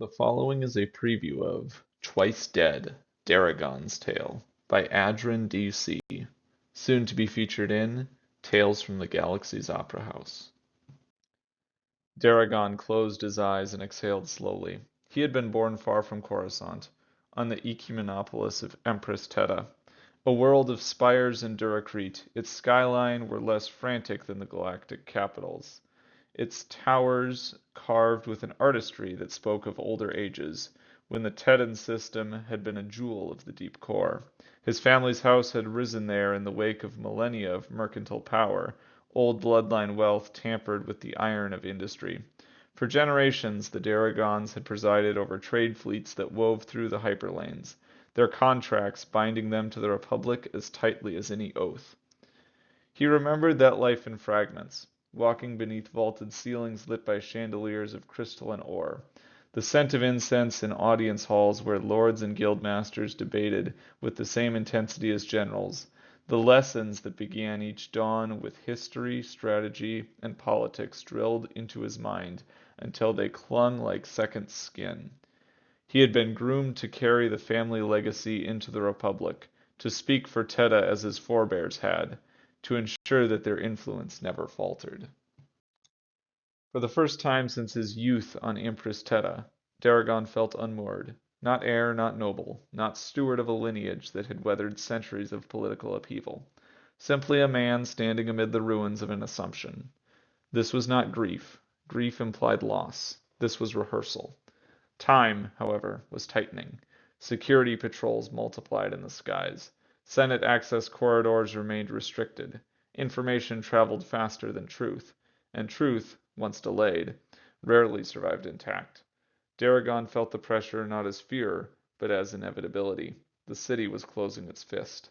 The following is a preview of Twice Dead, Daragon's Tale by Adrian D.C., soon to be featured in Tales from the Galaxies Opera House. Daragon closed his eyes and exhaled slowly. He had been born far from Coruscant, on the ecumenopolis of Empress Teta, a world of spires and Duracrete. Its skyline were less frantic than the galactic capitals, its towers carved with an artistry that spoke of older ages, when the Tetan system had been a jewel of the deep core. His family's house had risen there in the wake of millennia of mercantile power, old bloodline wealth tampered with the iron of industry. For generations, the Daragons had presided over trade fleets that wove through the hyperlanes, their contracts binding them to the Republic as tightly as any oath. He remembered that life in fragments, walking beneath vaulted ceilings lit by chandeliers of crystalline ore, the scent of incense in audience halls where lords and guildmasters debated with the same intensity as generals, the lessons that began each dawn with history, strategy, and politics drilled into his mind until they clung like second skin. He had been groomed to carry the family legacy into the Republic, to speak for Teta as his forebears had, to ensure that their influence never faltered. For the first time since his youth on Empress Teta, Daragon felt unmoored, not heir, not noble, not steward of a lineage that had weathered centuries of political upheaval, simply a man standing amid the ruins of an assumption. This was not grief. Grief implied loss. This was rehearsal. Time, however, was tightening. Security patrols multiplied in the skies. Senate access corridors remained restricted. Information traveled faster than truth, and truth, once delayed, rarely survived intact. Daragon felt the pressure not as fear, but as inevitability. The city was closing its fist.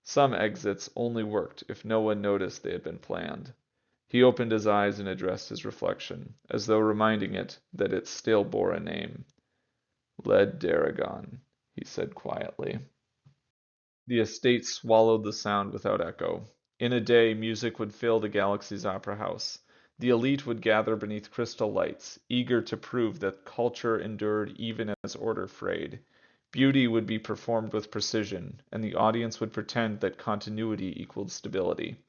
Some exits only worked if no one noticed they had been planned. He opened his eyes and addressed his reflection, as though reminding it that it still bore a name. Led Daragon, he said quietly. The estate swallowed the sound without echo. In a day, music would fill the Galaxy's Opera House. The elite would gather beneath crystal lights, eager to prove that culture endured even as order frayed. Beauty would be performed with precision, and the audience would pretend that continuity equaled stability.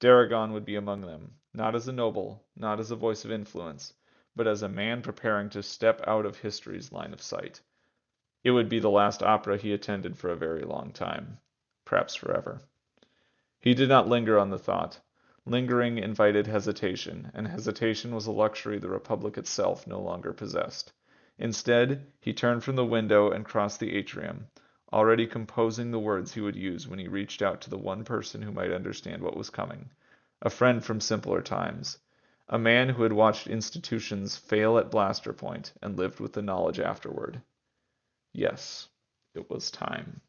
Daragon would be among them, not as a noble, not as a voice of influence, but as a man preparing to step out of history's line of sight. It would be the last opera he attended for a very long time, perhaps forever. He did not linger on the thought. Lingering invited hesitation, and hesitation was a luxury the Republic itself no longer possessed. Instead, he turned from the window and crossed the atrium, already composing the words he would use when he reached out to the one person who might understand what was coming. A friend from simpler times. A man who had watched institutions fail at blaster point and lived with the knowledge afterward. Yes, it was time.